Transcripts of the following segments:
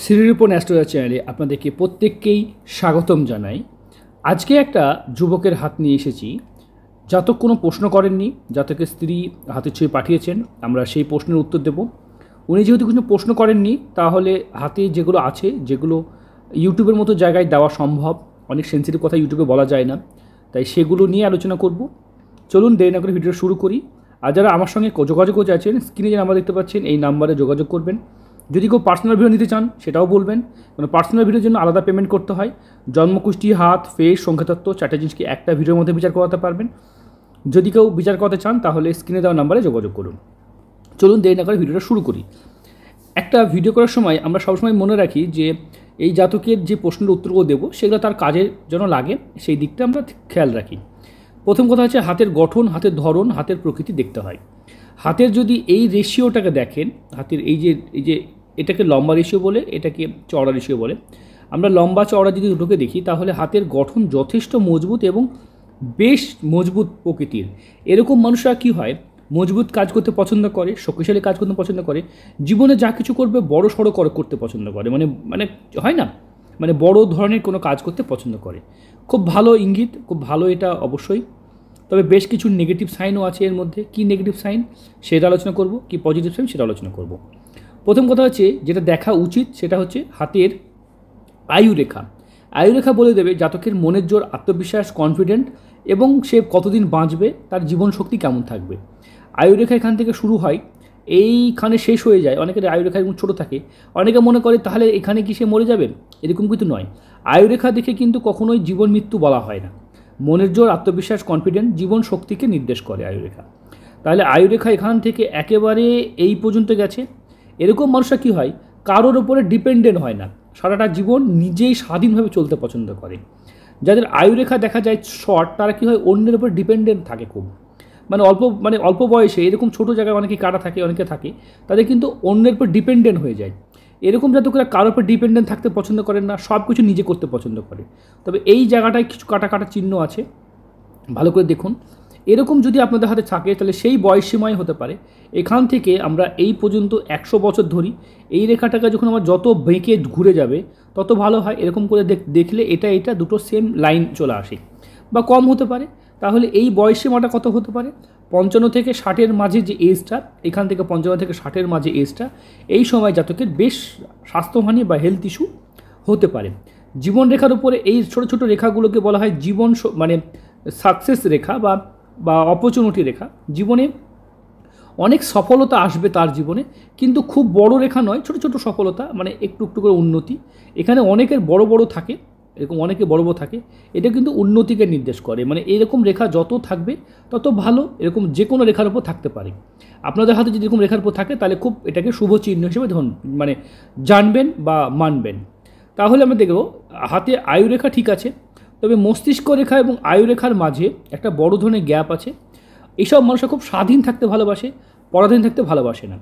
Shrirupan astrologer চ্যানেলে আপনাদেরকে প্রত্যেককেই স্বাগতম জানাই। আজকে একটা যুবকের হাত নিয়ে এসেছি। জাতক কোনো প্রশ্ন করেননি, জাতকের স্ত্রী হাতের ছবি পাঠিয়েছেন, আমরা সেই প্রশ্নের উত্তর দেব। উনি যেহেতু কোনো প্রশ্ন করেননি, তাহলে হাতে যেগুলো আছে, যেগুলো ইউটিউবের মতো জায়গায় দেওয়া সম্ভব, অনেক সেন্সিটিভ কথা ইউটিউবে বলা যায় না, তাই সেগুলো নিয়ে আলোচনা করব। চলুন দেরি না করে ভিডিও শুরু করি। আর যারা আমার সঙ্গে যোগাযোগ করতে চাচ্ছেন, স্ক্রিনে যে নাম্বার দেখতে পাচ্ছেন এই নাম্বারে যোগাযোগ করবেন। যদি কেউ পার্সোনাল ভিডিও নিতে চান সেটাও বলবেন, কারণ পার্সোনাল ভিডিওর জন্য আলাদা পেমেন্ট করতে হয়। জন্মকুষ্টি, হাত, ফেস, সংখ্যাতত্ত্ব চারটে জিনিসকে একটা ভিডিওর মধ্যে বিচার করাতে পারবেন। যদি কেউ বিচার করতে চান তাহলে স্ক্রিনে দেওয়া নাম্বারে যোগাযোগ করুন। চলুন দেরি না করে ভিডিওটা শুরু করি। একটা ভিডিও করার সময় আমরা সবসময় মনে রাখি যে এই জাতকের যে প্রশ্নের উত্তরগুলো দেবো সেগুলো তার কাজের জন্য লাগে, সেই দিকটা আমরা খেয়াল রাখি। প্রথম কথা হচ্ছে হাতের গঠন, হাতের ধরন, হাতের প্রকৃতি দেখতে হয়। হাতের যদি এই রেশিওটাকে দেখেন, হাতের এই যে এটাকে লম্বা রেশিও বলে, এটাকে চওড়া রেশিও বলে। আমরা লম্বা চওড়া যদি দুটোকে দেখি তাহলে হাতের গঠন যথেষ্ট মজবুত এবং বেশ মজবুত প্রকৃতির। এরকম মানুষরা কী হয়, মজবুত কাজ করতে পছন্দ করে, শক্তিশালী কাজ করতে পছন্দ করে, জীবনে যা কিছু করবে বড় সড়ো করতে পছন্দ করে, মানে হয় না, মানে বড় ধরনের কোনো কাজ করতে পছন্দ করে। খুব ভালো ইঙ্গিত, খুব ভালো এটা অবশ্যই। তবে বেশ কিছু নেগেটিভ সাইনও আছে এর মধ্যে। কি নেগেটিভ সাইন সেটা আলোচনা করব, কি পজিটিভ সাইন সেটা আলোচনা করব। প্রথম কথা হচ্ছে যেটা দেখা উচিত সেটা হচ্ছে হাতের আয়ুরেখা। আয়ুরেখা বলে দেবে জাতকের মনের জোর, আত্মবিশ্বাস, কনফিডেন্ট এবং সে কতদিন বাঁচবে, তার জীবন শক্তি কেমন থাকবে। আয়ুরেখা এখান থেকে শুরু হয়, এইখানে শেষ হয়ে যায়। অনেকের আয়ুরেখা এবং ছোটো থাকে, অনেকে মনে করে তাহলে এখানে কি সে মরে যাবে, এরকম কিন্তু নয়। আয়ুরেখা দেখে কিন্তু কখনোই জীবন মৃত্যু বলা হয় না। মনের জোর, আত্মবিশ্বাস, কনফিডেন্ট, জীবন শক্তিকে নির্দেশ করে আয়ুরেখা। তাহলে আয়ুরেখা এখান থেকে একেবারে এই পর্যন্ত গেছে। এরকম মানুষরা কী হয়, কারোর ওপরে ডিপেন্ডেন্ট হয় না, সারাটা জীবন নিজেই স্বাধীনভাবে চলতে পছন্দ করে। যাদের আয়ুরেখা দেখা যায় শর্ট, তারা কী হয়, অন্যের উপর ডিপেন্ডেন্ট থাকে খুব, অল্প বয়সে এরকম ছোটো জায়গায় অনেকে কাটা থাকে, অনেকে থাকে, তাদের কিন্তু অন্যের উপর ডিপেন্ডেন্ট হয়ে যায়। এরকম জাতকরা কারোর উপর ডিপেন্ডেন্ট থাকতে পছন্দ করেন না, সব কিছু নিজে করতে পছন্দ করে। তবে এই জায়গাটায় কিছু কাটা চিহ্ন আছে, ভালো করে দেখুন। এরকম যদি আপনাদের হাতে থাকে তাহলে সেই বয়সসীমাই হতে পারে। এখান থেকে আমরা এই পর্যন্ত 100 বছর ধরি, এই রেখাটাকে যখন আমার যত বেঁকে ঘুরে যাবে তত ভালো হয়। এরকম করে দেখলে এটা দুটো সেম লাইন চলে আসে, বা কম হতে পারে। তাহলে এই বয়সসীমাটা কত হতে পারে, 55 থেকে 60-এর মাঝে যে এজটা, এখান থেকে 55 থেকে 60-এর মাঝে এজটা, এই সময় জাতকের বেশ স্বাস্থ্যহানি বা হেলথ ইস্যু হতে পারে। জীবন রেখার উপরে এই ছোটো ছোটো রেখাগুলোকে বলা হয় জীবন সাকসেস রেখা বা অপরচুনিটি রেখা। জীবনে অনেক সফলতা আসবে তার জীবনে, কিন্তু খুব বড় রেখা নয়, ছোটো ছোটো সফলতা, মানে একটু একটু করে উন্নতি। এখানে অনেকের বড় থাকে, এরকম অনেকে বড় থাকে, এটা কিন্তু উন্নতিকে নির্দেশ করে। মানে এরকম রেখা যত থাকবে তত ভালো। এরকম যে কোনো রেখার উপর থাকতে পারে। আপনাদের হাতে যদি এরকম রেখার উপর থাকে তাহলে খুব এটাকে শুভ চিহ্ন হিসেবে জানবেন বা মানবেন। তাহলে আমরা দেখব হাতে আয়ুরেখা ঠিক আছে, তবে মস্তিষ্ক রেখা এবং আয়ুরেখার মাঝে একটা বড় ধরনের গ্যাপ আছে। এইসব মানুষরা খুব স্বাধীন থাকতে ভালোবাসে, পরাধীন থাকতে ভালোবাসে না।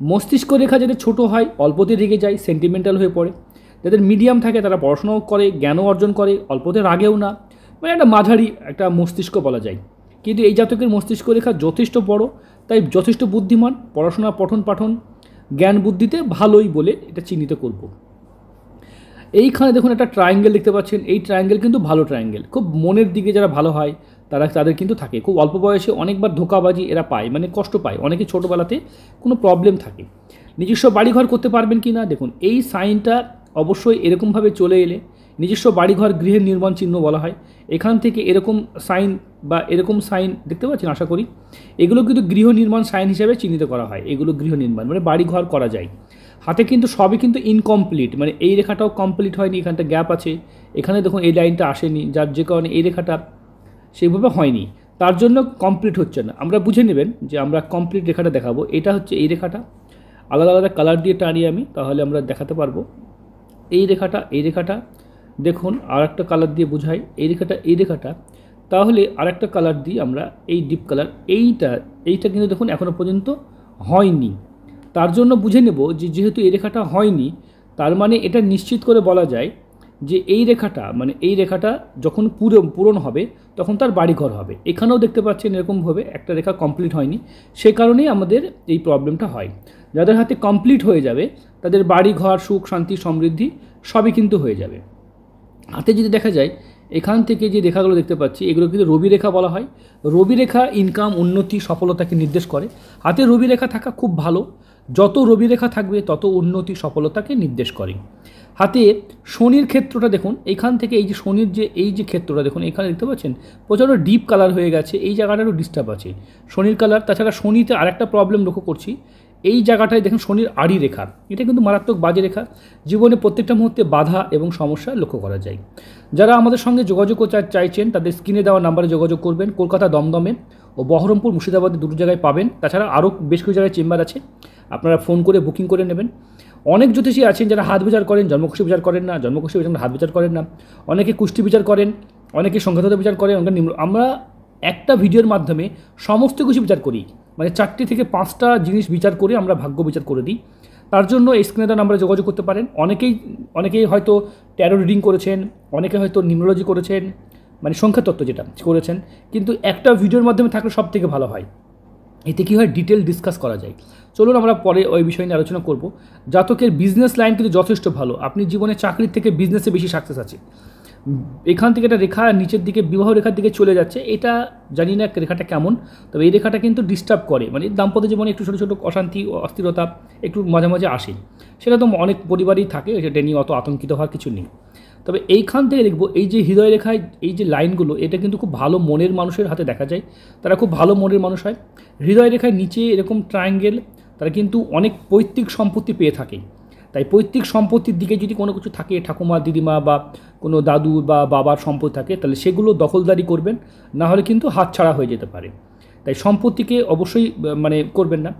মস্তিষ্ক রেখা যাদের ছোটো হয়, অল্পতে রেগে যায়, সেন্টিমেন্টাল হয়ে পড়ে। যাদের মিডিয়াম থাকে তারা পড়াশোনাও করে, জ্ঞানও অর্জন করে, অল্পতে রাগেও না, মানে একটা মাঝারি একটা মস্তিষ্ক বলা যায়। কিন্তু এই জাতকের মস্তিষ্ক রেখা যথেষ্ট বড়, তাই যথেষ্ট বুদ্ধিমান, পড়াশোনা, পঠন পাঠন, জ্ঞান বুদ্ধিতে ভালোই বলে এটা চিহ্নিত করব। এইখানে দেখুন একটা ট্রায়াঙ্গেল দেখতে পাচ্ছেন, এই ট্রায়াঙ্গেল কিন্তু ভালো ট্রায়াঙ্গেল। খুব মনের দিকে যারা ভালো হয় তাদের কিন্তু থাকে। খুব অল্প বয়সে অনেকবার ধোঁকাবাজি এরা পায়, মানে কষ্ট পায়, অনেকে ছোটোবেলাতে কোনো প্রবলেম থাকে। নিজস্ব বাড়িঘর করতে পারবেন কি না, দেখুন এই সাইনটা অবশ্যই এরকমভাবে চলে এলে নিজস্ব বাড়িঘর গৃহের নির্মাণ চিহ্ন বলা হয়। এখান থেকে এরকম সাইন বা এরকম সাইন দেখতে পাচ্ছেন, আশা করি এগুলো কিন্তু গৃহ নির্মাণ সাইন হিসেবে চিহ্নিত করা হয়। এগুলো গৃহ নির্মাণ মানে বাড়িঘর করা যায়। হাতে কিন্তু সবই কিন্তু ইনকমপ্লিট, মানে এই রেখাটাও কমপ্লিট হয়নি, এখানটা গ্যাপ আছে, এখানে দেখুন এই লাইনটা আসেনি, যার যে কারণে এই রেখাটা সেইভাবে হয়নি, তার জন্য কমপ্লিট হচ্ছে না। আমরা বুঝে নেবেন যে আমরা কমপ্লিট রেখাটা দেখাবো। এটা হচ্ছে এই রেখাটা, আলাদা আলাদা কালার দিয়ে টানি আমি, তাহলে আমরা দেখাতে পারবো। এই রেখাটা দেখুন আর একটা কালার দিয়ে বোঝাই, এই রেখাটা তাহলে আর একটা কালার দিই আমরা, এই ডিপ কালার, এইটা কিন্তু দেখুন এখনও পর্যন্ত হয়নি। তার জন্য বুঝে নেব যে যেহেতু এই রেখাটা হয়নি, তার মানে এটা নিশ্চিত করে বলা যায় যে এই রেখাটা মানে এই রেখাটা যখন পূরণ হবে তখন তার বাড়িঘর হবে। এখানেও দেখতে পাচ্ছেন এরকমভাবে একটা রেখা কমপ্লিট হয়নি, সে কারণেই আমাদের এই প্রবলেমটা হয়। যাদের হাতে কমপ্লিট হয়ে যাবে তাদের বাড়িঘর, সুখ, শান্তি, সমৃদ্ধি সবই কিন্তু হয়ে যাবে। হাতে যদি দেখা যায় এখান থেকে যে রেখাগুলো দেখতে পাচ্ছি এগুলো কিন্তু রবি রেখা বলা হয়। রবি রেখা ইনকাম, উন্নতি, সফলতাকে নির্দেশ করে। হাতে রবি রেখা থাকা খুব ভালো, যত রবি রেখা থাকবে তত উন্নতি, সফলতাকে নির্দেশ করে। হাতে শনির ক্ষেত্রটা দেখুন, এইখান থেকে এই যে শনির এই যে ক্ষেত্রটা দেখুন, এখানে দেখতে পাচ্ছেন প্রচণ্ড ডিপ কালার হয়ে গেছে, এই জায়গাটা একটু ডিস্টার্ব আছে শনির কালার। তাছাড়া শনিতে আরেকটা প্রবলেম লক্ষ্য করছি, এই জায়গাটায় দেখুন শনির আড়ি রেখা, এটা কিন্তু মারাত্মক বাজে রেখা। জীবনে প্রত্যেকটা মুহূর্তে বাধা এবং সমস্যা লক্ষ্য করা যায়। যারা আমাদের সঙ্গে যোগাযোগ চাইছেন তাদের স্ক্রিনে দেওয়া নাম্বারে যোগাযোগ করবেন। কলকাতা দমদমে ও বহরমপুর, মুর্শিদাবাদে দুটো জায়গায় পাবেন। তাছাড়া আরও বেশ কিছু জায়গায় চেম্বার আছে, আপনারা ফোন করে বুকিং করে নেবেন। অনেক জ্যোতিষী আছেন যারা হাত বিচার করেন, জন্মকুষ্ঠী বিচার করেন না, জন্মকুষ্ঠী হাত বিচার করেন না, অনেকে কুষ্টি বিচার করেন, অনেকে সংখ্যাতত্ত্ব বিচার করেন। আমরা একটা ভিডিওর মাধ্যমে সমস্ত কিছু বিচার করি, মানে 4টি থেকে 5টা জিনিস বিচার করে আমরা ভাগ্য বিচার করে দিই। তার জন্য এই স্ক্রিনে দেওয়া নাম্বারে যোগাযোগ করতে পারেন। অনেকেই হয়তো ট্যারো রিডিং করেছেন, অনেকে হয়তো নিউমোলজি করেছেন, মানে সংখ্যাতত্ত্ব যেটা করেছেন, কিন্তু একটা ভিডিওর মাধ্যমে থাকলে সব থেকে ভালো হয়। এতে কী হয়, ডিটেল ডিসকাস করা যায়। চলুন আমরা পরে ওই বিষয় নিয়ে আলোচনা করব। জাতকের বিজনেস লাইন কিন্তু যথেষ্ট ভালো, আপনি জীবনে চাকরির থেকে বিজনেসে বেশি সাকসেস আছে। এখান থেকে একটা রেখা নিচের দিকে বিবাহ রেখার দিকে চলে যাচ্ছে, এটা জানি না রেখাটা কেমন, তবে এই রেখাটা কিন্তু ডিস্টার্ব করে, মানে দাম্পত্য জীবনে একটু ছোটো ছোটো অশান্তি ও অস্থিরতা একটু মাঝে মাঝে আসে। সেটা তো অনেক পরিবারই থাকে, সেটা নিয়ে অত আতঙ্কিত হওয়ার কিছু নেই। তবে এইখান থেকে দেখব এই যে হৃদয় রেখায় এই যে লাইনগুলো, এটা কিন্তু খুব ভালো মনের মানুষের হাতে দেখা যায়, তারা খুব ভালো মনের মানুষ হয়। হৃদয় রেখায় নিচে এরকম ট্রায়াঙ্গেল, তারা কিন্তু অনেক পৈতৃক সম্পত্তি পেয়ে থাকে। তাই পৈতৃক সম্পত্তির দিকে যদি কোনো কিছু থাকে, ঠাকুমা, দিদিমা বা কোনো দাদু বা বাবার সম্পত্তি থাকে, তাহলে সেগুলো দখলদারি করবেন, না হলে কিন্তু হাতছাড়া হয়ে যেতে পারে। তাই সম্পত্তিকে অবশ্যই মানে করবেন না।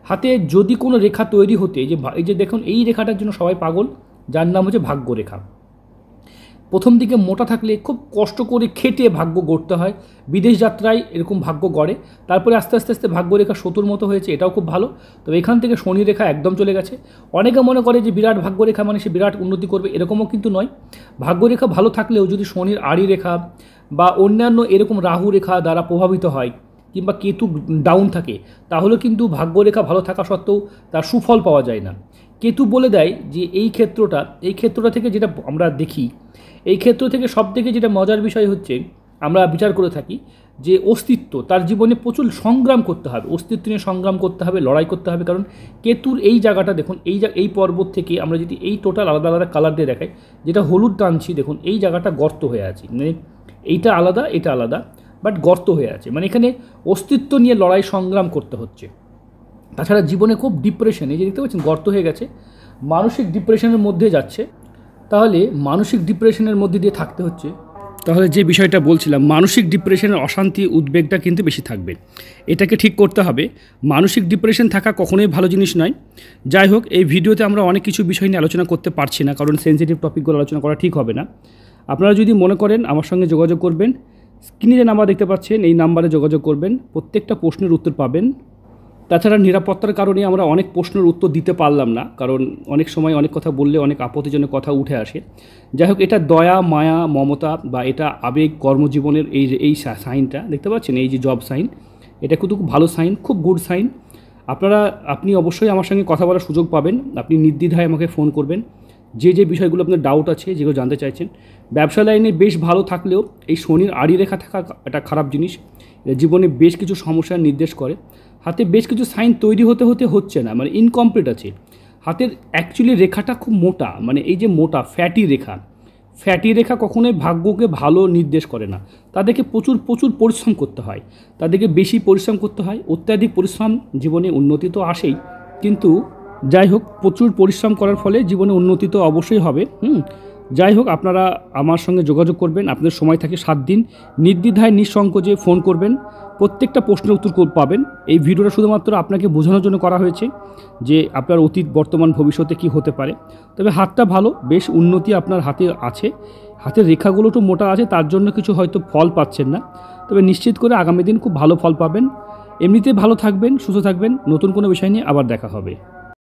হাতে যদি কোনো রেখা তৈরি হতে, এই যে দেখুন এই রেখাটার জন্য সবাই পাগল, যার নাম হচ্ছে ভাগ্যরেখা। প্রথম দিকে মোটা থাকলে খুব কষ্ট করে খেটে ভাগ্য গড়তে হয়, বিদেশ যাত্রায় এরকম ভাগ্য গড়ে, তারপরে আস্তে আস্তে আস্তে ভাগ্যরেখা শত্রুর মতো হয়েছে, এটাও খুব ভালো। তবে এখান থেকে শনি রেখা একদম চলে গেছে। অনেকে মনে করে যে বিরাট ভাগ্যরেখা মানে সে বিরাট উন্নতি করবে, এরকমও কিন্তু নয়। ভাগ্যরেখা ভালো থাকলেও যদি শনির আড়ি রেখা বা অন্যান্য এরকম রাহু রেখা দ্বারা প্রভাবিত হয় কিংবা কেতু ডাউন থাকে, তাহলে কিন্তু ভাগ্যরেখা ভালো থাকা সত্ত্বেও তার সুফল পাওয়া যায় না। কেতু বলে দেয় যে এই ক্ষেত্রটা থেকে যেটা আমরা দেখি, এই ক্ষেত্র থেকে সবথেকে যেটা মজার বিষয় হচ্ছে, আমরা বিচার করে থাকি যে অস্তিত্ব, তার জীবনে প্রচুর সংগ্রাম করতে হবে, অস্তিত্ব নিয়ে সংগ্রাম করতে হবে, লড়াই করতে হবে। কারণ কেতুর এই জায়গাটা দেখুন, এই পর্বত থেকে আমরা যদি এই টোটাল আলাদা আলাদা কালার দিয়ে দেখাই, যেটা হলুদ টানছি দেখুন, এই জায়গাটা গর্ত হয়ে আছে, মানে এইটা আলাদা এটা আলাদা, বাট গর্ত হয়ে আছে, মানে এখানে অস্তিত্ব নিয়ে লড়াই সংগ্রাম করতে হচ্ছে। তাছাড়া জীবনে খুব ডিপ্রেশন, এই যে দেখতে পাচ্ছেন গর্ত হয়ে গেছে, মানসিক ডিপ্রেশনের মধ্যে যাচ্ছে। তাহলে মানসিক ডিপ্রেশনের মধ্যে দিয়ে থাকতে হচ্ছে, তাহলে যে বিষয়টা বলছিলাম, মানসিক ডিপ্রেশনের অশান্তি উদ্বেগটা কিন্তু বেশি থাকবে, এটাকে ঠিক করতে হবে। মানসিক ডিপ্রেশন থাকা কখনোই ভালো জিনিস নয়। যাই হোক, এই ভিডিওতে আমরা অনেক কিছু বিষয় নিয়ে আলোচনা করতে পারছি না, কারণ সেন্সিটিভ টপিকগুলো আলোচনা করা ঠিক হবে না। আপনারা যদি মনে করেন আমার সঙ্গে যোগাযোগ করবেন, স্ক্রিনে যে নাম্বার দেখতে পাচ্ছেন এই নাম্বারে যোগাযোগ করবেন, প্রত্যেকটা প্রশ্নের উত্তর পাবেন। তাছাড়া নিরাপত্তার কারণে আমরা অনেক প্রশ্নের উত্তর দিতে পারলাম না, কারণ অনেক সময় অনেক কথা বললে অনেক আপত্তিজনক কথা উঠে আসে। যাই হোক, এটা দয়া, মায়া, মমতা বা এটা আবেগ, কর্মজীবনের এই সাইনটা দেখতে পাচ্ছেন, এই যে জব সাইন, এটা কিন্তু খুব ভালো সাইন, খুব গুড সাইন। আপনি অবশ্যই আমার সঙ্গে কথা বলার সুযোগ পাবেন, আপনি নির্দ্বিধায় আমাকে ফোন করবেন, যে বিষয়গুলো আপনার ডাউট আছে, যেগুলো জানতে চাইছেন। ব্যবসা লাইনে বেশ ভালো থাকলেও এই শনির আড়ি রেখা থাকা একটা খারাপ জিনিস, জীবনে বেশ কিছু সমস্যার নির্দেশ করে। হাতে বেশ কিছু সাইন তৈরি হচ্ছে না, মানে ইনকমপ্লিট আছে। হাতের অ্যাকচুয়ালি রেখাটা খুব মোটা, মানে এই যে মোটা ফ্যাটি রেখা কখনোই ভাগ্যকে ভালো নির্দেশ করে না। তাদেরকে প্রচুর পরিশ্রম করতে হয়, তাদেরকে বেশি পরিশ্রম করতে হয়। অত্যাধিক পরিশ্রম জীবনে উন্নতি তো আসেই, কিন্তু যাই হোক, প্রচুর পরিশ্রম করার ফলে জীবনে উন্নতি তো অবশ্যই হবে। যাই হোক, আপনারা আমার সঙ্গে যোগাযোগ করবেন, আপনাদের সময় থাকে 7 দিন, নির্দ্বিধায় নিঃসংকোচে ফোন করবেন, প্রত্যেকটা প্রশ্নের উত্তর পাবেন। এই ভিডিওটা শুধুমাত্র আপনাকে বোঝানোর জন্য করা হয়েছে যে আপনার অতীত, বর্তমান, ভবিষ্যতে কি হতে পারে। তবে হাতটা ভালো, বেশ উন্নতি আপনার হাতে আছে, হাতের রেখাগুলো একটু মোটা আছে, তার জন্য কিছু হয়তো ফল পাচ্ছেন না, তবে নিশ্চিত করে আগামী দিন খুব ভালো ফল পাবেন। এমনিতে ভালো থাকবেন, সুস্থ থাকবেন। নতুন কোনো বিষয় নিয়ে আবার দেখা হবে।